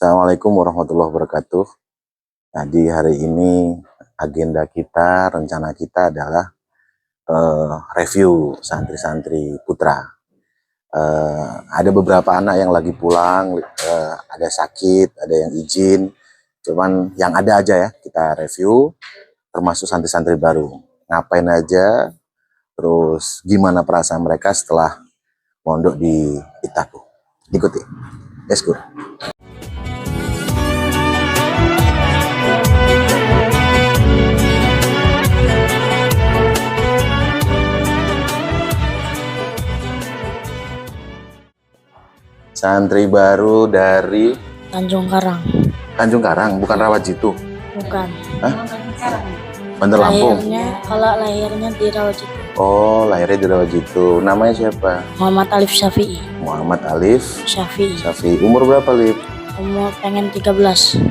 Assalamualaikum warahmatullahi wabarakatuh. Nah, di hari ini agenda kita, rencana kita adalah review santri-santri putra. Ada beberapa anak yang lagi pulang, ada sakit, ada yang izin. Cuman yang ada aja ya kita review, termasuk santri-santri baru. Ngapain aja, terus gimana perasaan mereka setelah mondok di Itaku. Ikuti, let's go. Santri baru dari Tanjung Karang. Tanjung Karang, bukan Rawajitu. Bukan. Hah? Bandar Lampung. Lahirnya di Rawajitu. Oh, lahirnya di Rawajitu. Namanya siapa? Muhammad Alif Syafi'i. Muhammad Alif Syafi'i. Umur berapa, Lip? Umur pengen 13.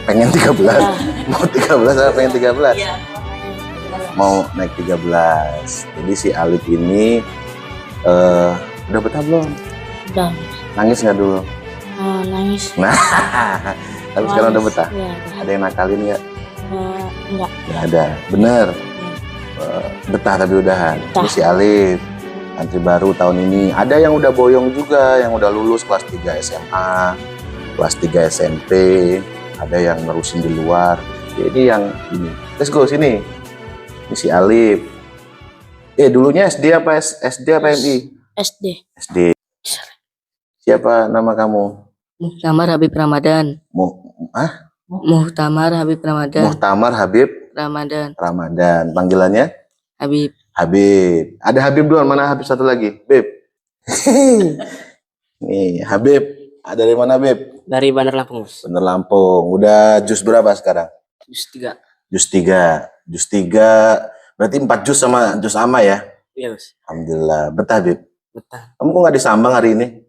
Pengen 13? Ya. Mau 13 atau pengen 13? Iya. Mau naik 13. Jadi si Alif ini udah betah belum? Udah. Nangis nggak dulu? Nangis. Nah, tapi sekarang udah betah? Ya, Ada yang nakalin nggak? enggak. Nggak ada. Bener. Betah tapi udahan. Betah. Ini si Alif, santri baru tahun ini. Ada yang udah boyong juga, yang udah lulus kelas 3 SMA, kelas 3 SMP. Ada yang nerusin di luar. Jadi yang ini. Let's go sini. Ini si Alif. Dulunya SD apa MI? SD. SD. Siapa nama kamu? Muhtamar Habib Ramadan. Muhtamar Habib Ramadan. Muhtamar Habib Ramadan. Panggilannya? Habib. Habib. Ada Habib duluan, mana Habib satu lagi? Beb. Nih, Habib. Ada dari mana, Beb? Dari Bandar Lampung. Bandar Lampung. Udah jus berapa sekarang? Jus 3. Jus 3. Jus 3. Berarti 4 jus sama jus ama ya? Iya, Mas. Alhamdulillah. Betah, Beb? Betah. Kamu kok nggak disambang hari ini?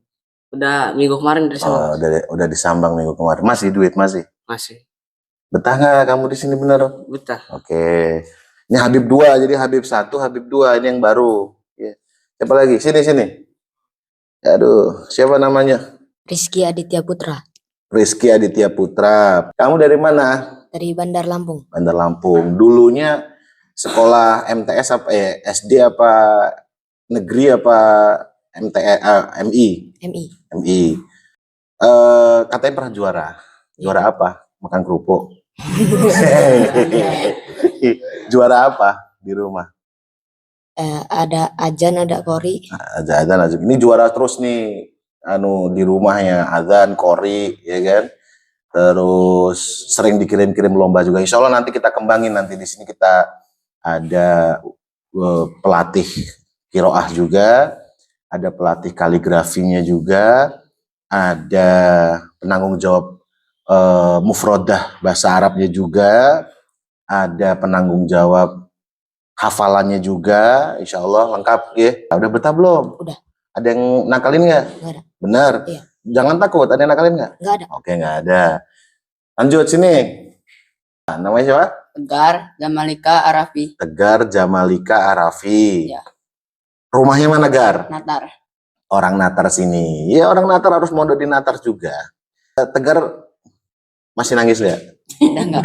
Udah minggu kemarin dari sana. Udah disambang minggu kemarin. Masih duit, masih? Masih. Betah nggak kamu di sini bener? Betah. Oke. Ini Habib 2, jadi Habib 1, Habib 2. Ini yang baru. Ya. Siapa lagi? Sini. Aduh, siapa namanya? Rizky Aditya Putra. Rizky Aditya Putra. Kamu dari mana? Dari Bandar Lampung. Bandar Lampung. Dulunya sekolah MTS apa SD apa negeri apa MI? MI. Katanya pernah juara. Juara apa? Makan kerupuk. Juara apa di rumah? Ada azan, ada kori. Azan. Ini juara terus nih. Di rumahnya azan, kori, ya kan? Terus sering dikirim-kirim lomba juga. Insya Allah nanti kita kembangin, nanti di sini kita ada pelatih qiraah juga, ada pelatih kaligrafinya juga, ada penanggung jawab mufrodah bahasa Arabnya juga, ada penanggung jawab hafalannya juga. Insya Allah lengkap ya. Udah betah belum? Udah. Ada yang nakalin nggak? Nggak ada. Benar. Iya. Jangan takut. Ada yang nakalin nggak? Nggak ada. Oke, nggak ada. Lanjut sini. Nah, namanya siapa? Tegar Jamalika Arafi. Tegar Jamalika Arafi. Ya. Rumahnya mana, Gar? Natar. Orang Natar sini. Ya, orang Natar harus mondok di Natar juga. Tegar masih nangis ya? Udah enggak.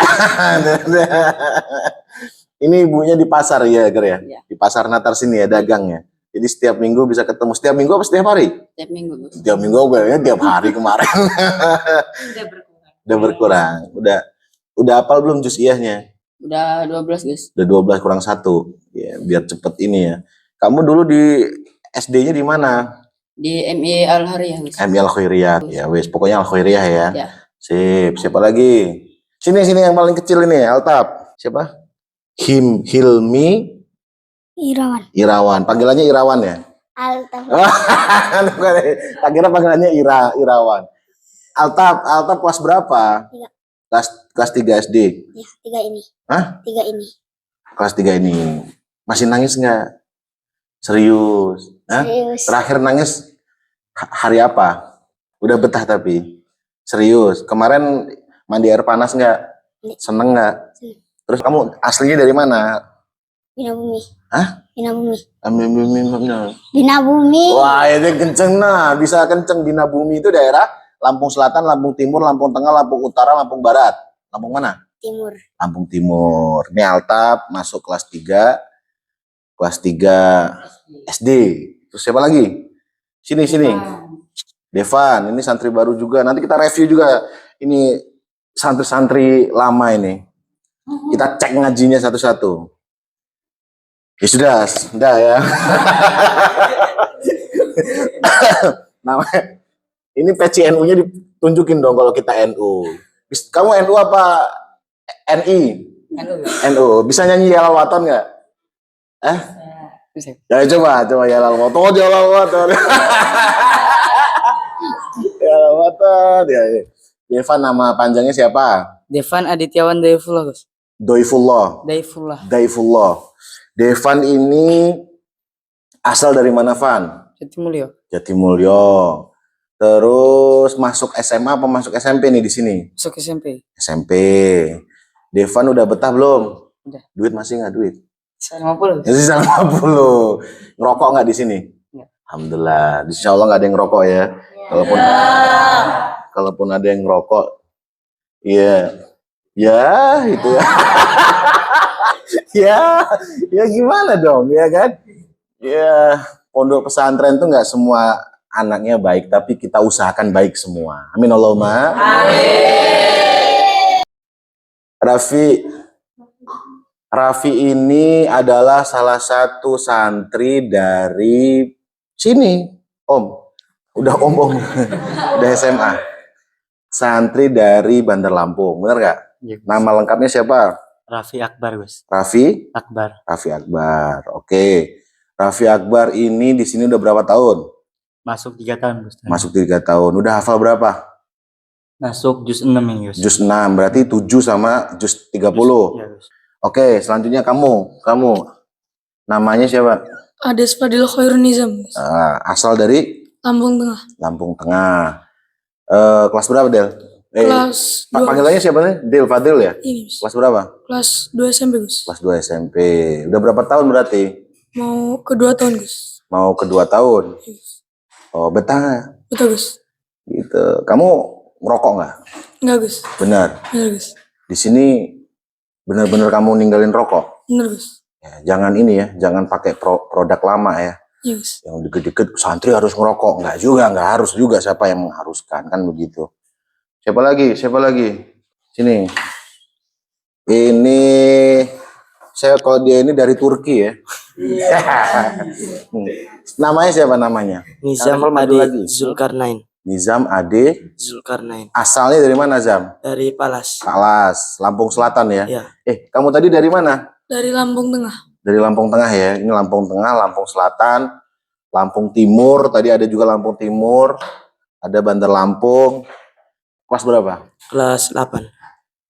Ini ibunya di pasar ya, Gar ya? Iya. Di pasar Natar sini ya dagangnya. Jadi setiap minggu bisa ketemu. Setiap minggu apa setiap hari? Setiap minggu. Setiap minggu kayaknya tiap hari kemarin. Udah berkurang. Udah berkurang. Udah hafal belum juz iyahnya? Udah 12, guys. Udah 12 kurang 1. Ya, biar cepet ini ya. Kamu dulu di SD-nya di mana? Di MI Al-Hariyah, guys. MI Al-Khairiyah. Ya wes, pokoknya Al-Khairiyah ya. Ya. Sip, siapa lagi? Sini yang paling kecil ini, Altaf. Siapa? Hilmi Irawan. Panggilannya Irawan ya? Altaf. Tak kira panggilannya Irawan. Altaf kelas berapa? 3. Kelas 3 SD. Ya, 3 ini. Hah? 3 ini. Kelas 3 ini. Masih nangis nggak? Serius? Hah? Serius. Terakhir nangis hari apa? Udah betah tapi? Serius? Kemarin mandi air panas nggak? Seneng nggak? Terus kamu aslinya dari mana? Bina Bumi. Hah? Bina Bumi. Bina Bina Bumi. Wah, itu kenceng nah, bisa kenceng. Bina Bumi itu daerah Lampung Selatan, Lampung Timur, Lampung Tengah, Lampung Utara, Lampung Barat. Lampung mana? Timur. Lampung Timur. Ini Altap masuk kelas 3. Kelas 3 SD. Terus siapa lagi? Sini. Devan, ini santri baru juga. Nanti kita review juga. Ini santri-santri lama ini. Kita cek ngajinya satu-satu. Ya sudah ya. Namanya, ini peci NU-nya ditunjukin dong kalau kita NU. Kamu NU apa NI? NU. Bisa nyanyi Yalal Waton nggak? Bisa. Ya coba Yalal Waton, Yalal Waton. Yalal Waton. Ya. Devan nama panjangnya siapa? Devan Adityawan Daifullah, Gus. Daifullah. Devan ini asal dari mana, Van? Jatimulyo. Terus masuk SMA apa masuk SMP nih di sini? Masuk SMP. SMP. Devan udah betah belum? Udah. Duit masih nggak duit? 50. Masih 50. Ngerokok nggak di sini? Nggak. Alhamdulillah. Insya Allah nggak ada yang ngerokok ya. Kalaupun ada yang ngerokok, ya itu ya. ya gimana dong, ya kan? Ya pondok pesantren tuh nggak semua anaknya baik, tapi kita usahakan baik semua. Amin Allahumma. Amin. Raffi ini adalah salah satu santri dari sini, Om. Udah Om. Udah SMA. Santri dari Bandar Lampung, bener nggak? Ya, Nama lengkapnya siapa? Raffi Akbar, Gus. Raffi Akbar. Oke. Raffi Akbar ini di sini udah berapa tahun? Masuk 3 tahun, Gus. Masuk 3 tahun. Udah hafal berapa? Masuk juz 6 ini, Gus. Juz 6, berarti 7 sama juz 30. Iya, Gus. Oke, selanjutnya kamu. Namanya siapa? Ades Fadil Khairun Nizam, Gus. Asal dari Lampung Tengah. Lampung Tengah. Kelas berapa, Del? Kelas 2. Panggilannya siapa nih? Del Fadil ya? Ini, Gus. Kelas berapa? Kelas 2 SMP, Gus. Kelas 2 SMP. Udah berapa tahun berarti? Mau kedua tahun, Gus. Mau kedua tahun. Iya, Gus. Oh, betah nggak? Betul, Gus. Gitu. Kamu ngerokok nggak? Enggak, Gus. Benar. Benar, Gus. Di sini benar-benar kamu ninggalin rokok. Benar, Gus. Ya, jangan ini ya, jangan pakai produk lama ya. Iya, Gus. Yang dikit-dikit santri harus ngerokok. Nggak harus juga, siapa yang mengharuskan, kan begitu. Siapa lagi? Sini. Ini kalau dia ini dari Turki ya. Namanya siapa namanya? Nizam Maju lagi. Ade Zulkarnain. Nizam Ade. Zulkarnain. Asalnya dari mana, Zam? Dari Palas. Palas, Lampung Selatan ya? Ya. Kamu tadi dari mana? Dari Lampung Tengah. Dari Lampung Tengah ya. Ini Lampung Tengah, Lampung Selatan, Lampung Timur. Tadi ada juga Lampung Timur. Ada Bandar Lampung. Kelas berapa? Kelas 8.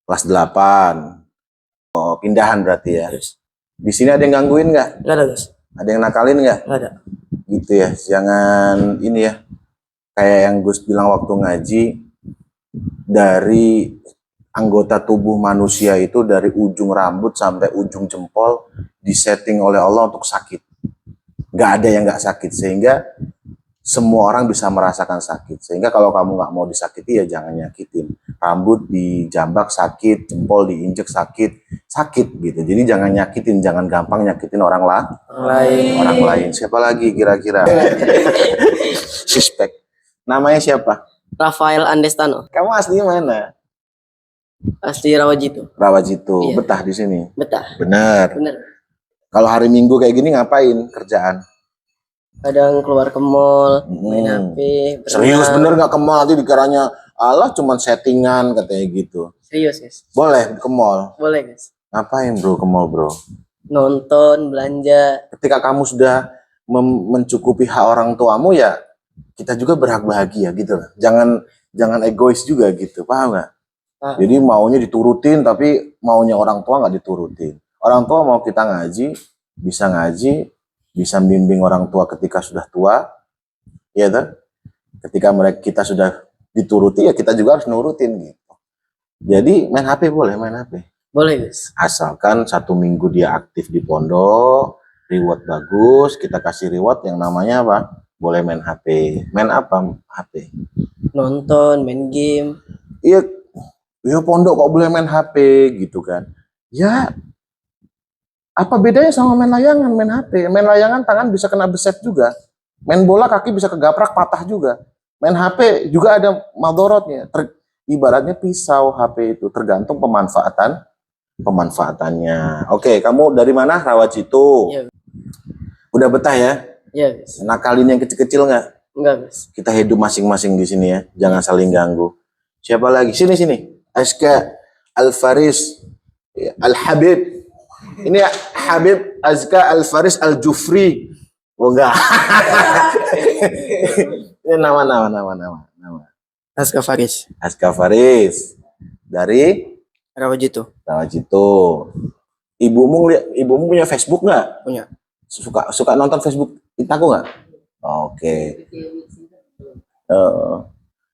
Kelas 8. Oh, pindahan berarti ya. Terus. Di sini ada yang gangguin nggak? Enggak ada, Gus. Ada yang nakalin nggak? Enggak ada. Gitu ya. Jangan ini ya. Kayak yang Gus bilang waktu ngaji, dari anggota tubuh manusia itu dari ujung rambut sampai ujung jempol disetting oleh Allah untuk sakit. Nggak ada yang nggak sakit, sehingga semua orang bisa merasakan sakit. Sehingga kalau kamu nggak mau disakiti ya jangan nyakitin. Rambut dijambak sakit, jempol diinjek sakit gitu. Jadi jangan nyakitin, jangan gampang nyakitin orang lain. Siapa lagi kira-kira? Suspek. Namanya siapa? Rafael Andestano. Kamu aslinya mana? Asli Rawajitu. Rawajitu. Iya. Betah di sini. Betah. Bener. Kalau hari Minggu kayak gini ngapain kerjaan? Kadang keluar ke mall, main HP. Serius bener nggak ke mall? Nanti dikiranya Allah cuman settingan katanya gitu. Serius, Guys. Boleh ke mall. Boleh, Guys. Ngapain bro ke mall bro? Nonton, belanja. Ketika kamu sudah mencukupi hak orang tuamu ya kita juga berhak bahagia gitu loh. Jangan egois juga gitu, paham nggak? Jadi maunya diturutin tapi maunya orang tua nggak diturutin. Orang tua mau kita ngaji, bisa bimbing orang tua ketika sudah tua, ya tuh. Ketika kita sudah dituruti ya kita juga harus nurutin gitu. Jadi main HP boleh, main HP. Boleh, Guys. Asalkan 1 minggu dia aktif di pondok, reward bagus, kita kasih reward yang namanya apa? Boleh main HP. Main apa HP? Nonton, main game. Iya, ya pondok kok boleh main HP gitu kan. Ya, apa bedanya sama main layangan, main HP? Main layangan tangan bisa kena beset juga. Main bola kaki bisa kegaprak patah juga. Main HP juga ada madorotnya. Ibaratnya pisau HP itu tergantung pemanfaatannya. Oke, kamu dari mana? Rawajitu. Iya. Udah betah ya? Iya, Gus. Nakalin yang kecil-kecil nggak? Enggak, Gus. Kita hidup masing-masing di sini ya. Jangan saling ganggu. Siapa lagi? Sini. Azka Al-Faris. Al-Habib. Ini Habib Azka Al-Faris Al-Jufri. Oh enggak. Ini nama. Azka Faris. Azka Faris. Dari Rawajitu. Rawajitu. Ibumu punya Facebook nggak? Punya. Suka nonton Facebook Itaku nggak? Oke.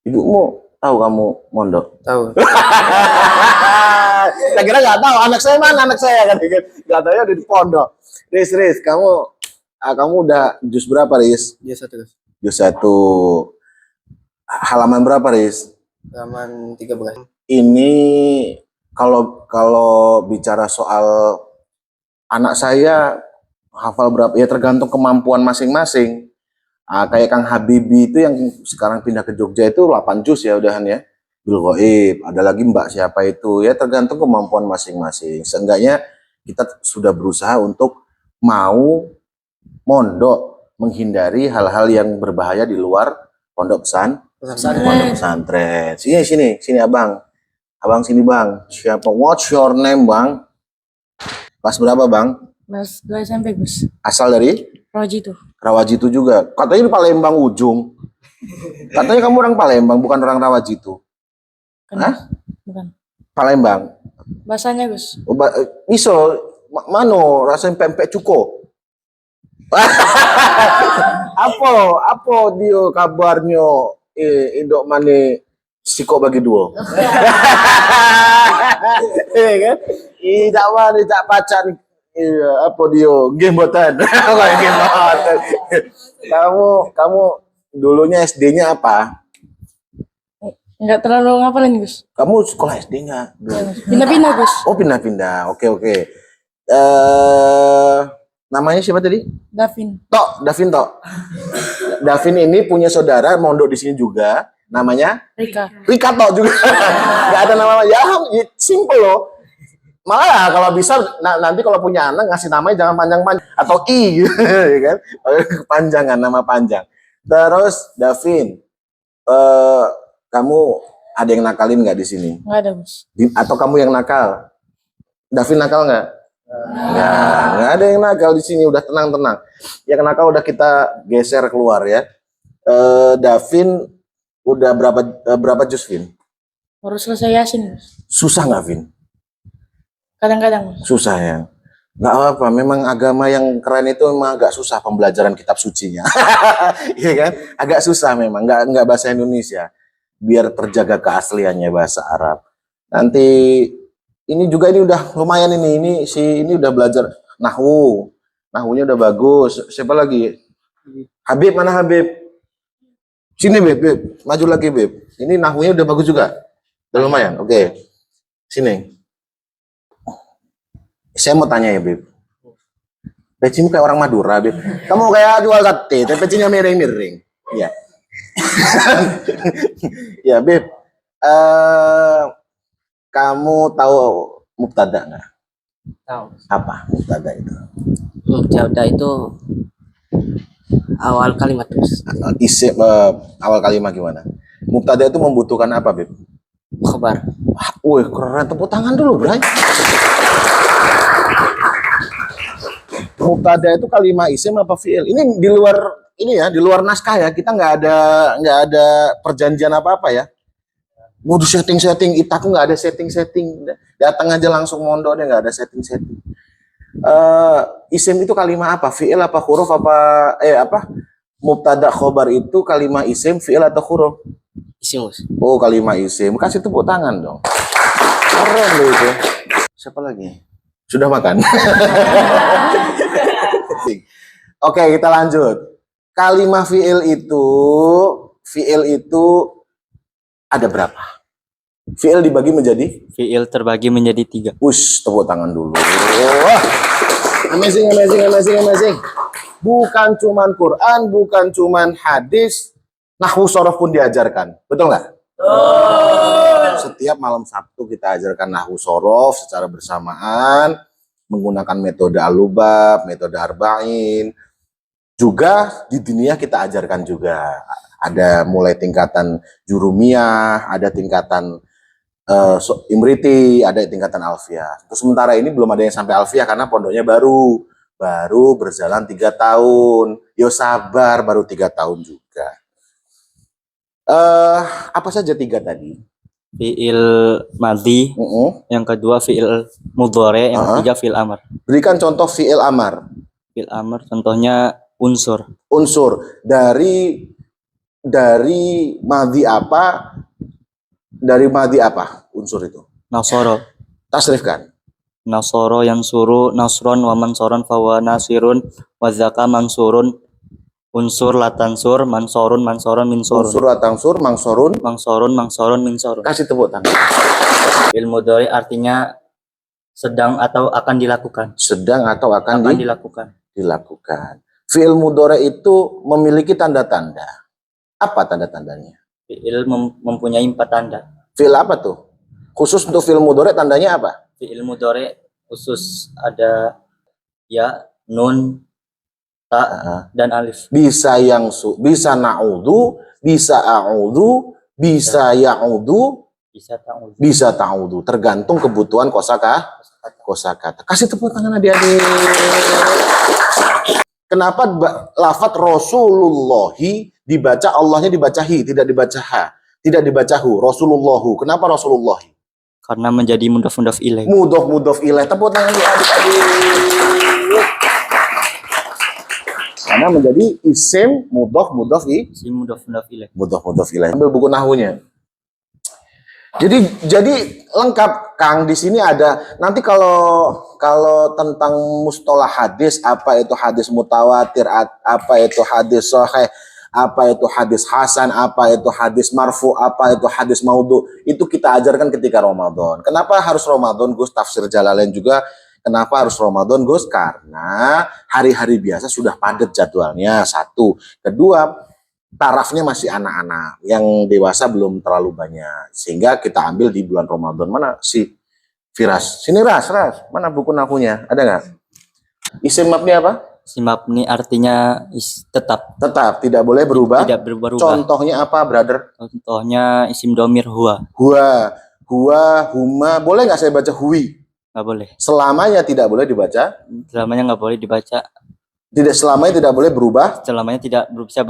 Ibumu tahu kamu mondok? Tahu. Saya kira nggak tahu anak saya mana anak saya kan? Nggak tahu ya udah di pondok. Riz, kamu udah jus berapa Riz? Dia satu, Gus. Jus 1. Halaman berapa Riz? Halaman 13. Ini kalau bicara soal anak saya hafal berapa ya tergantung kemampuan masing-masing. Kayak Kang Habibi itu yang sekarang pindah ke Jogja itu 8 juz ya udahan ya. Bil Ghaib, ada lagi Mbak siapa itu ya tergantung kemampuan masing-masing. Seenggaknya kita sudah berusaha untuk mau mondok menghindari hal-hal yang berbahaya di luar pondok pesantren. Sini Abang. Abang sini Bang. Siapa? What's your name Bang? Kelas berapa Bang? Kelas 2 SMP, Gus. Asal dari Rawajitu. Rawajitu juga. Katanya di Palembang ujung. Katanya kamu orang Palembang, bukan orang Rawajitu. Kan? Hah? Bukan. Palembang. Bahasanya, Gus. Iso, mano rasanya pempek cuko. Apa dia kabarnya indok mane siko bagi dua. Iya kan? Tidak mana tak pacar apa dia game botan. Kamu dulunya SD-nya apa? Enggak terlalu ngapalin, Gus. Kamu sekolah SD-nya? Pindah-pindah, Gus. Oh pindah-pindah. Oke. Namanya siapa tadi? Davin. Davin Tok. Davin ini punya saudara mondok di sini juga. Namanya Rika Tok juga. Gak ada nama ya, simple loh. Malah kalau bisa nanti kalau punya anak ngasih namanya jangan panjang-panjang atau I gitu ya kan. Kepanjangan nama panjang. Terus Davin, kamu ada yang nakalin nggak di sini? Enggak ada, Gus. Atau kamu yang nakal? Davin nakal nggak? Nggak ada yang nakal di sini. Udah tenang. Yang nakal udah kita geser keluar ya. Davin udah berapa juz Vin? Baru selesai Yasin, Gus. Susah nggak Vin? Kadang-kadang. Susah ya. Nggak apa-apa. Memang agama yang keren itu memang agak susah pembelajaran kitab sucinya. Iya kan? Agak susah memang. Nggak bahasa Indonesia. Biar terjaga keasliannya bahasa Arab. Nanti ini juga ini udah lumayan ini udah belajar nahwu. Nahwunya udah bagus. Siapa lagi? Habib, mana Habib? Sini Beb. Maju lagi Beb. Ini nahwunya udah bagus juga. Udah lumayan. Oke. Sini. Saya mau tanya ya Beb. Pecimu kayak orang Madura Beb. Kamu kayak jual sate, tapi pecinya miring-miring. Iya. Ya Beb. Kamu tahu mubtada nggak? Tahu. Apa mubtada itu? Mubtada itu awal kalimat, Gus. Isim awal kalimat gimana? Mubtada itu membutuhkan apa Beb? Khabar. Wih keren, tepuk tangan dulu Bray. Mubtada itu kalimat isim apa fiil? Ini di luar naskah ya. Kita nggak ada perjanjian apa-apa ya. Mau di setting Itaku nggak ada setting. Datang aja langsung mondok deh, nggak ada setting. Isim itu kalimat apa? Fiil apa huruf apa? Mubtada khobar itu kalimat isim, fiil atau huruf? Isim, Gus. Oh kalimat isim. Kasih tepuk tangan dong. Keren loh itu. Siapa lagi? Sudah makan? Oke, kita lanjut. Kalimah fi'il itu ada berapa? Fi'il dibagi menjadi? Fi'il terbagi menjadi 3. Wush, tepuk tangan dulu. Wah, amazing, amazing, amazing, amazing. Bukan cuman Quran, bukan cuman hadis, nahwu sorof pun diajarkan. Betul nggak? Setiap malam Sabtu kita ajarkan nahwu sorof secara bersamaan, menggunakan metode al-lubab, metode arba'in. Juga di dunia kita ajarkan juga. Ada mulai tingkatan jurumiyah, ada tingkatan imriti, ada tingkatan alfiyah. Terus sementara ini belum ada yang sampai alfiyah karena pondoknya baru berjalan 3 tahun. Yo sabar, baru 3 tahun juga. Apa saja 3 tadi? Fi'il madhi, yang kedua fi'il mudhari, yang ketiga fi'il amr. Berikan contoh fi'il amar. Fi'il amr contohnya unsur. Unsur dari madhi apa? Dari madhi apa unsur itu? Nasoro. Tasrifkan. Nasoro yansuru nasron wa mansoron fawa nasirun wa zaka mansurun unsur latansur mansorun mansoron minsorun Unsur atangsur mangsorun. mangsorun minsorun. Kasih tepuk tangan. Fi'il mudhari artinya sedang atau akan dilakukan. Sedang atau akan Dilakukan. dilakukan. Fi'il mudhari itu memiliki tanda-tanda. Apa tanda-tandanya? Fi'il mempunyai 4 tanda. Fi'il apa tuh? Khusus untuk fi'il mudhari tandanya apa? Fi'il mudhari khusus ada ya, nun, ta, dan alif. Bisa bisa na'udhu, bisa a'udhu, bisa ya'udhu, Bisa ta'ud. bisa ta'udhu. Tergantung kebutuhan kosakata. Kasih tepuk tangan adik-adik. Kenapa lafadz Rasulullahi dibaca Allahnya dibaca hi, tidak dibaca ha, tidak dibaca hu, Rasulullahu. Kenapa Rasulullahi? Karena menjadi mudhaf ilaih. Mudhof ilaih. Tepuk tangan adik-adik. Karena menjadi isim mudhof Si mudhaf ilaih. ilaih. Ambil buku nahwunya. Jadi lengkap Kang, di sini ada. Nanti kalau tentang mustalah hadis, apa itu hadis mutawatir, apa itu hadis sahih, apa itu hadis hasan, apa itu hadis marfu, apa itu hadis maudhu, itu kita ajarkan ketika Ramadan. Kenapa harus Ramadan, Gus? Tafsir Jalalain juga. Kenapa harus Ramadan, Gus? Karena hari-hari biasa sudah padat jadwalnya, 1. Kedua, tarafnya masih anak-anak, yang dewasa belum terlalu banyak, sehingga kita ambil di bulan Ramadan. Mana si Firas? Sini Ras, mana buku nahwunya? Ada nggak? Isim mabni apa? Isim mabni artinya tetap. Tetap, tidak boleh berubah. Tidak berubah. Contohnya apa, brother? Contohnya isim domir huwa. Huwa, huma. Boleh nggak saya baca hui? Nggak boleh. Selamanya tidak boleh dibaca. Selamanya nggak boleh dibaca. Selamanya tidak boleh berubah. Selamanya tidak bisa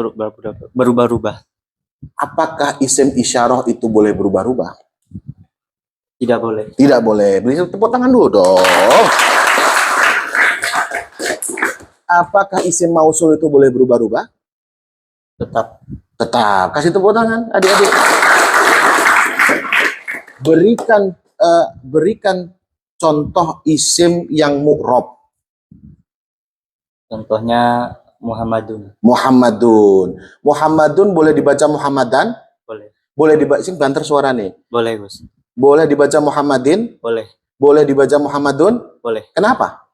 berubah-ubah. Apakah isim isyarah itu boleh berubah-ubah? Tidak boleh. Tidak boleh. Beri tepuk tangan dulu dong. Apakah isim mausul itu boleh berubah-ubah? Tetap. Kasih tepuk tangan adik-adik. Berikan contoh isim yang mu'rob. Contohnya Muhammadun. Muhammadun boleh dibaca Muhammadan? Boleh. Boleh dibaca, sing banter suara nih. Boleh, Gus. Boleh dibaca Muhammadin? Boleh. Boleh dibaca Muhammadun? Boleh. Kenapa?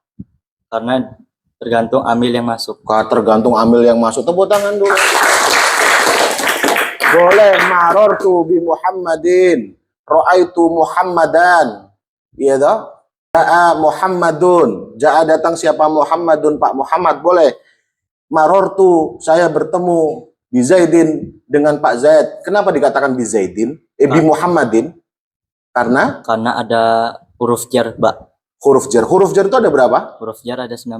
Karena tergantung amil yang masuk. Tergantung amil yang masuk. Tepuk tangan dulu. Boleh marortu bi Muhammadin, ra'aitu Muhammadan. Iya toh? Ja'a Muhammadun. Ja'a datang siapa? Muhammadun, Pak Muhammad. Boleh. Marortu, saya bertemu bi Zaidin, dengan Pak Zaid. Kenapa dikatakan bi Zaidin? Bi Muhammadin? Karena ada huruf jar ba. Huruf jar. Huruf jar itu ada berapa? Huruf jar ada 19.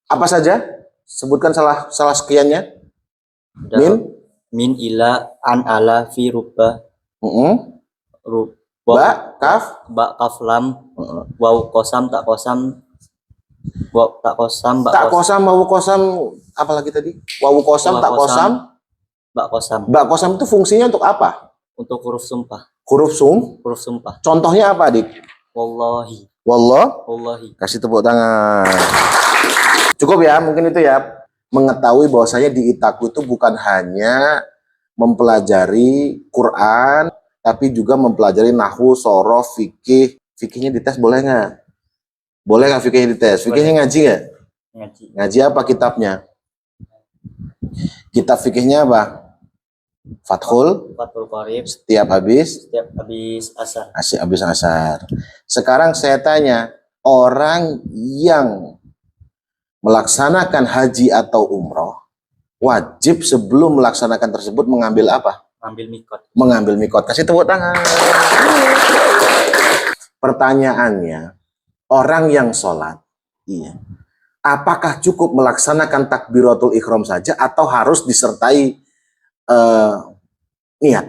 Apa saja? Sebutkan salah sekiannya. Ada min ila an ala fi rubba. Ba, kaf, lam, waw kosam, tak kosam, waw tak kosam, tak kosam, wawu kosam, apa lagi tadi? Wawu kosam, tak kosam, ba kosam. Ba kosam itu fungsinya untuk apa? Untuk huruf sumpah. Huruf sumpah. Contohnya apa, Adik? Wallahi. Wallahi. Kasih tepuk tangan. Cukup ya, mungkin itu ya. mengetahui bahwasanya di Itaku itu bukan hanya mempelajari Quran, tapi juga mempelajari nahwu, sorof, fikih. Fikihnya dites boleh nggak? Boleh nggak fikihnya dites? Fikihnya ngaji nggak? Ngaji. Ngaji apa kitabnya? Kitab fikihnya apa? Fathul, Fathul Qorib setiap habis setiap habis asar. habis asar. Sekarang saya tanya, orang yang melaksanakan haji atau umroh, wajib sebelum melaksanakan tersebut mengambil apa? Ambil mikot. Mengambil mikot. Kasih tepuk tangan. Pertanyaannya, orang yang sholat, iya, apakah cukup melaksanakan takbiratul ihram saja atau harus disertai niat?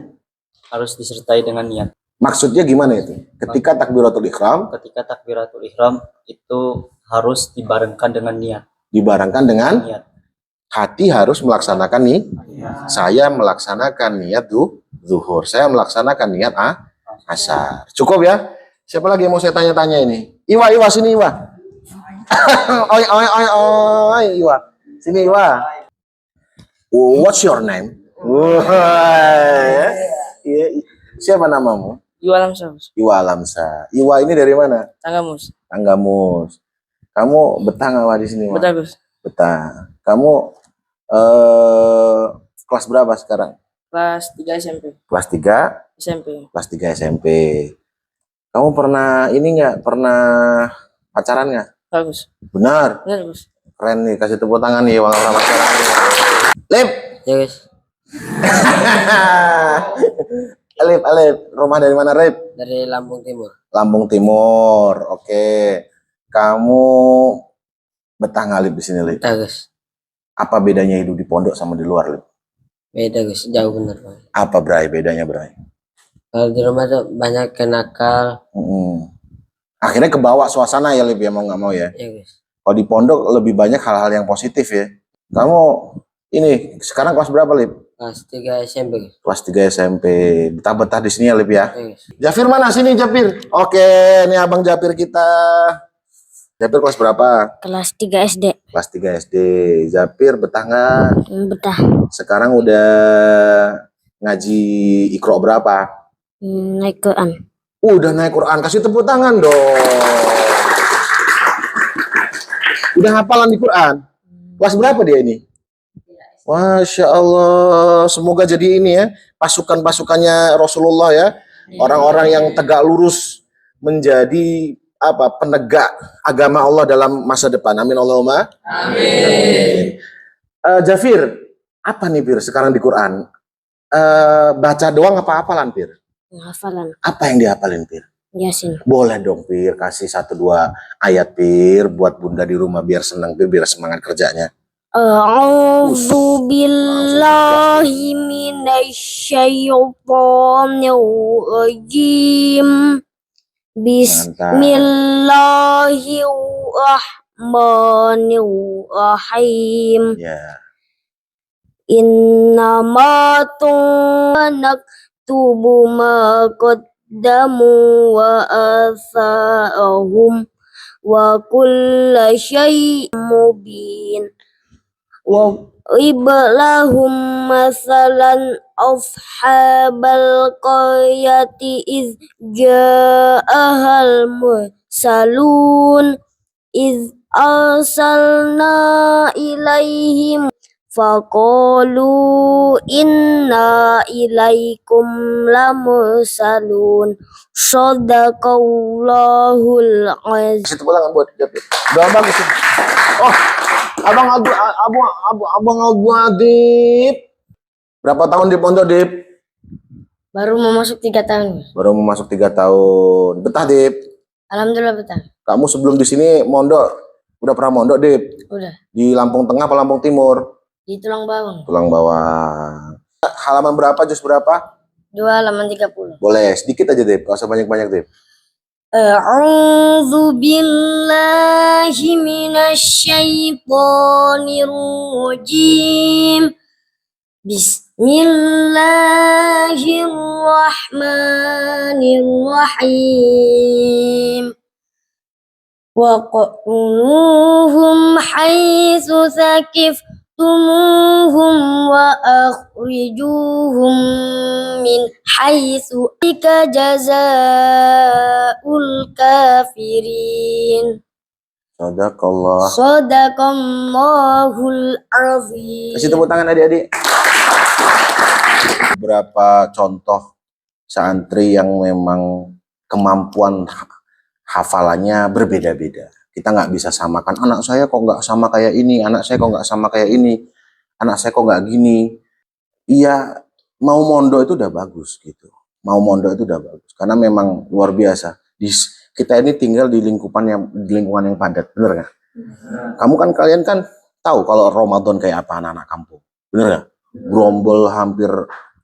Harus disertai dengan niat. Maksudnya gimana itu? Ketika takbiratul ihram Ketika takbiratul ihram itu harus dibarengkan dengan niat. dibarengkan dengan Niat. hati harus melaksanakan nih. Saya melaksanakan niat zuhur. Saya melaksanakan niat asar. Cukup ya? Siapa lagi yang mau saya tanya-tanya ini? Iwa, sini Iwa. Oi, Iwa. Sini Iwa. What's your name? Wah, iya. Siapa namamu? Iwa Lamsa, Gus. Iwa Alamsa. Iwa ini dari mana? Tanggamus. Tanggamus. Kamu betah nggak Wak, di sini? Wak? Betah, Gus. Betah. Kamu kelas berapa sekarang? Kelas 3 SMP. Kelas 3, SMP. kelas 3 SMP. Kamu pernah ini nggak? Pernah pacaran nggak? Bagus. Benar. Benar, Gus. Keren nih. Kasih tepuk tangan nih orang-orang pacaran nih. Lip. Ya guys, Alip. Rumah dari mana, Rip? dari Lampung Timur. Lampung Timur. Oke. Kamu betah ngalip di sini, Lip? Betah guys. Apa bedanya hidup di pondok sama di luar, Lip? Beda guys, jauh bener Bang. Apa, Bray? Bedanya, Bray? Kalau di rumah tuh banyak kenakal. Akhirnya kebawa suasana ya, Lip, ya, mau nggak mau ya. Ya guys, Kalau di pondok lebih banyak hal-hal yang positif ya. Kamu ini sekarang kelas berapa, Lip? kelas 3 SMP guys. Kelas 3 SMP. Betah-betah di sini ya, Lip ya. Ya guys. Jafir mana? Sini Jafir. Oke, ini Abang Jafir kita. Jafir kelas berapa? Kelas 3 SD. Kelas 3 SD. Jafir betah nggak? Betah. Sekarang udah ngaji Iqra berapa? Naik Quran. Udah naik Quran. Kasih tepuk tangan dong. Udah hafalan di Quran. Kelas berapa dia ini? Masya Allah. Semoga jadi ini ya, pasukan-pasukannya Rasulullah ya. Orang-orang yang tegak lurus menjadi apa, penegak agama Allah dalam masa depan. Amin Allahumma. Amin. Jafir, apa nih Pir sekarang di Quran? Baca doang apa hafalan, Pir? Hafalan. Apa yang dihafalin, Pir? Yasin. Boleh dong, Pir. Kasih 1-2 ayat, Pir, buat Bunda di rumah biar senang, Pir, biar semangat kerjanya. A'udzu billahi minasyaitonir rajim. Bismillahirrahmanirrahim. Ya. Innama naktubu ma qaddamu wa atharahum wa kulla syai'in mubin. وَاضْرِبْ لَهُمْ مَثَلًا أَصْحَابَ الْقَرْيَةِ إِذْ جَاءَهَا الْمُرْسَلُونَ إِذْ أَرْسَلْنَا إِلَيْهِمْ فَقَالُوا إِنَّا إِلَيْكُمْ لَمُرْسَلُونَ صَدَقَ اللَّهُ الْعَظِيمُ. Kasih tepuk tangan buat Jafir. Doa bagus. Oh, Abang Abu Adib. Berapa tahun di pondok, Dip? Baru mau masuk 3 tahun. Baru mau masuk 3 tahun. Betah, Dip? Alhamdulillah betah. Kamu sebelum di sini mondok, udah pernah mondok, Dip? Udah. Di Lampung Tengah apa Lampung Timur? Di Tulang Bawang. Tulang bawah. Halaman berapa, juz berapa? 2 halaman 30. Boleh, sedikit aja, Dip. Gak usah banyak-banyak, Dip. A'udzu billahi minasyaitonir rajim. Bismillahirrahmanirrahim. Wa quluhum haitsu tumuhum wa akhrijuhum min haitsu ika jazaa'ul kafirin. Sadaqallah. Shadaqallahul azim. Kasih tepuk tangan adik-adik. Beberapa contoh santri yang memang kemampuan hafalannya berbeda-beda. Kita nggak bisa samakan, anak saya kok nggak sama kayak ini, anak saya kok nggak sama kayak ini, anak saya kok nggak gini. Iya, mau mondok itu udah bagus gitu. Mau mondok itu udah bagus, karena memang luar biasa. Kita ini tinggal di lingkungan yang padat, bener nggak? Kalian kan tahu kalau Ramadan kayak apa anak-anak kampung, bener nggak? Gerombol hampir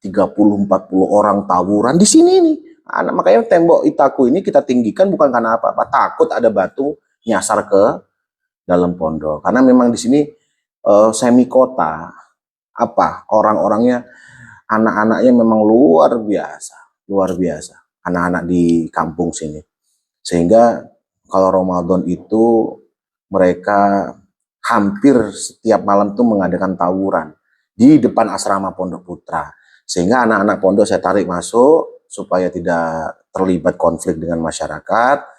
30-40 orang tawuran di sini nih. Makanya tembok Itaku ini kita tinggikan bukan karena apa-apa, takut ada batu nyasar ke dalam pondok. Karena memang di sini semi kota, orang-orangnya, anak-anaknya memang luar biasa, anak-anak di kampung sini. Sehingga kalau Ramadan itu mereka hampir setiap malam tuh mengadakan tawuran di depan asrama Pondok Putra. Sehingga anak-anak pondok saya tarik masuk supaya tidak terlibat konflik dengan masyarakat,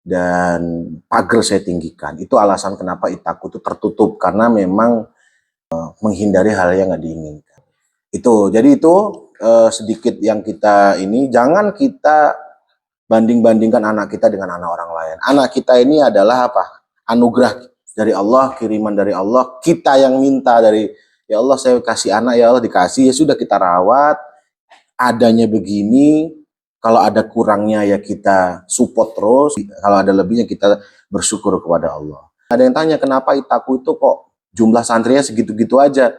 dan pagar saya tinggikan. Itu alasan kenapa Itaku itu tertutup, karena memang menghindari hal yang nggak diinginkan. Jadi itu sedikit yang kita ini, jangan kita banding-bandingkan anak kita dengan anak orang lain. Anak kita ini adalah apa? Anugerah dari Allah, kiriman dari Allah. Kita yang minta dari, ya Allah saya kasih anak, ya Allah dikasih, ya sudah kita rawat. Adanya begini, kalau ada kurangnya ya kita support terus, kalau ada lebihnya kita bersyukur kepada Allah. Ada yang tanya kenapa Itaku itu kok jumlah santrinya segitu-gitu aja.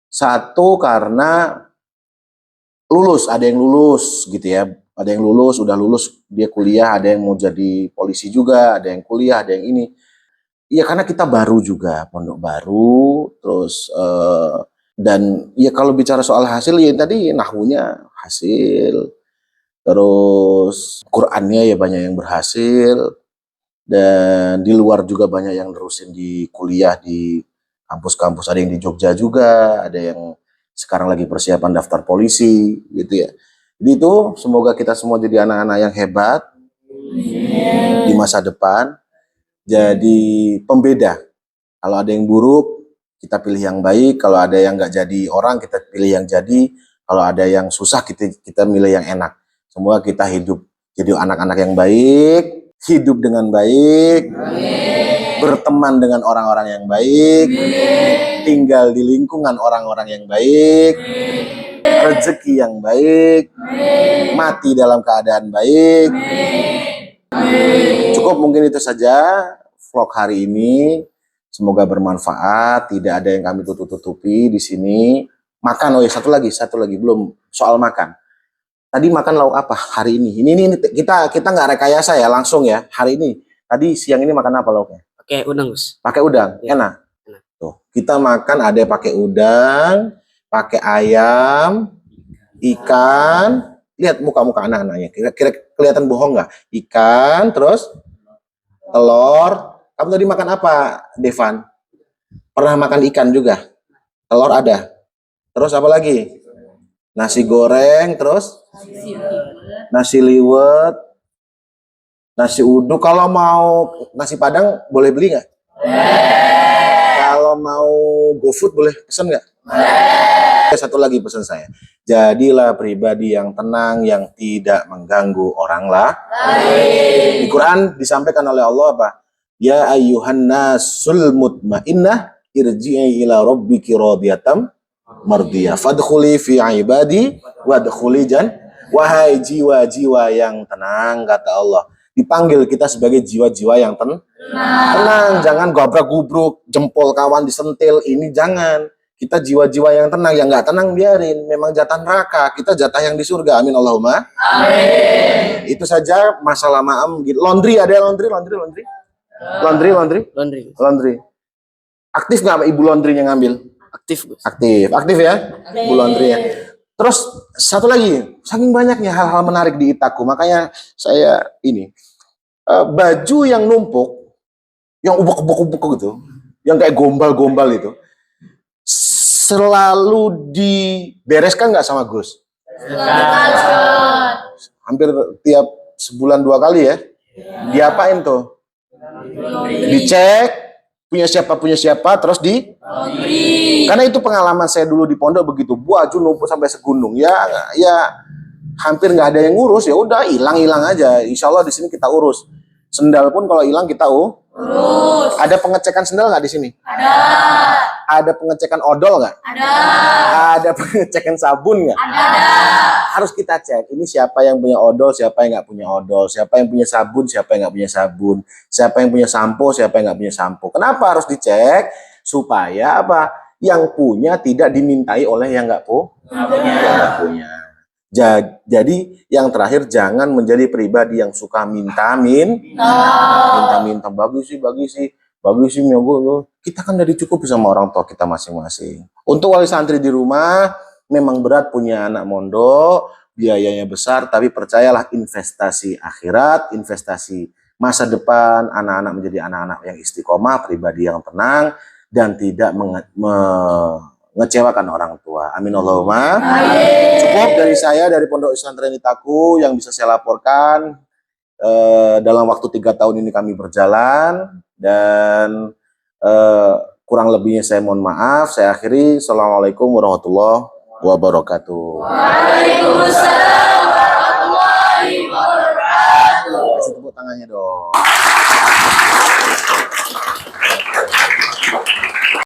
Satu, karena lulus, ada yang lulus gitu ya. Ada yang lulus, udah lulus dia kuliah, ada yang mau jadi polisi juga, ada yang kuliah, ada yang ini. Iya, karena kita baru juga, pondok baru, terus dan ya kalau bicara soal hasil ya tadi nahwunya hasil, terus Qurannya ya banyak yang berhasil, dan di luar juga banyak yang nerusin di kuliah di kampus-kampus, ada yang di Jogja juga, ada yang sekarang lagi persiapan daftar polisi gitu ya. Jadi itu semoga kita semua jadi anak-anak yang hebat di masa depan, jadi pembeda. Kalau ada yang buruk kita pilih yang baik, kalau ada yang nggak jadi orang kita pilih yang jadi, kalau ada yang susah kita milih yang enak. Semoga kita hidup jadi anak-anak yang baik, hidup dengan baik, berteman dengan orang-orang yang baik, tinggal di lingkungan orang-orang yang baik, rezeki yang baik, mati dalam keadaan baik. Cukup mungkin itu saja vlog hari ini. Semoga bermanfaat, tidak ada yang kami tutup-tutupi di sini. Makan, oh ya satu lagi belum soal makan. Tadi makan lauk apa hari ini? Ini kita nggak rekayasa ya, langsung ya hari ini. Tadi siang ini makan apa lauknya? Pakai udang, Gus. Pakai udang, Ya. enak. Enak. Tuh, kita makan ada pakai udang, pakai ayam, ikan. Lihat muka-muka anak-anaknya. Kira-kira kelihatan bohong nggak? Ikan, terus telur. Kamu tadi makan apa, Devan? Pernah makan ikan juga? Telur ada. Terus apa lagi? Nasi goreng, terus nasi liwet, nasi uduk. Kalau mau nasi padang boleh beli nggak? Kalau mau GoFood boleh pesan nggak? Satu lagi pesan saya. Jadilah pribadi yang tenang, yang tidak mengganggu orang lain. Di Quran disampaikan oleh Allah apa? Ya ayyuhan nasul mutmainnah irji'i ila rabbiki radiyatan mardiyah fadkhuli fi ibadi wadkhuli jan. Wahai jiwa-jiwa yang tenang, kata Allah, dipanggil kita sebagai jiwa-jiwa yang tenang, jangan gobrak-gubruk, jempol kawan disentil, ini jangan. Kita jiwa-jiwa yang tenang, yang nggak tenang biarin, memang jatah neraka, kita jatah yang di surga. Amin Allahumma amin. Itu saja masalah maam. Laundry, ada yang laundry. Laundry. Aktif nggak ibu laundrynya ngambil? Aktif, Gus. Aktif ya, ibu laundry ya. Terus satu lagi, saking banyaknya hal-hal menarik di Itaku, makanya saya ini baju yang numpuk, yang ubuk-ubuk gitu, yang kayak gombal-gombal itu selalu dibereskan nggak sama Gus? Hampir tiap sebulan 2 kali ya. Diapain tuh? Dicek punya siapa terus karena itu pengalaman saya dulu di pondok begitu, baju numpuk sampai segunung ya hampir nggak ada yang ngurus, ya udah hilang aja. Insya Allah di sini kita urus. Sendal pun kalau hilang kita urus. Ada pengecekan sendal nggak di sini? Ada pengecekan odol nggak? Ada pengecekan sabun nggak? Harus kita cek. Ini siapa yang punya odol, siapa yang nggak punya odol, siapa yang punya sabun, siapa yang nggak punya sabun, siapa yang punya sampo, siapa yang nggak punya sampo. Kenapa harus dicek? Supaya apa? Yang punya tidak dimintai oleh yang nggak punya. Jadi yang terakhir, jangan menjadi pribadi yang suka minta bagi sih kita kan dari cukup sama orang tua kita masing-masing. Untuk wali santri di rumah memang berat punya anak mondok, biayanya besar, tapi percayalah investasi akhirat, investasi masa depan anak-anak menjadi anak-anak yang istiqomah, pribadi yang tenang dan tidak mengecewakan orang tua. Amin Allahumma. Cukup dari saya, dari Pondok Pesantren Itaku yang bisa saya laporkan. Dalam waktu 3 tahun ini kami berjalan dan kurang lebihnya saya mohon maaf. Saya akhiri. Assalamualaikum warahmatullahi wabarakatuh. Waalaikumsalam warahmatullahi wabarakatuh. Kasih tepuk tangannya dong.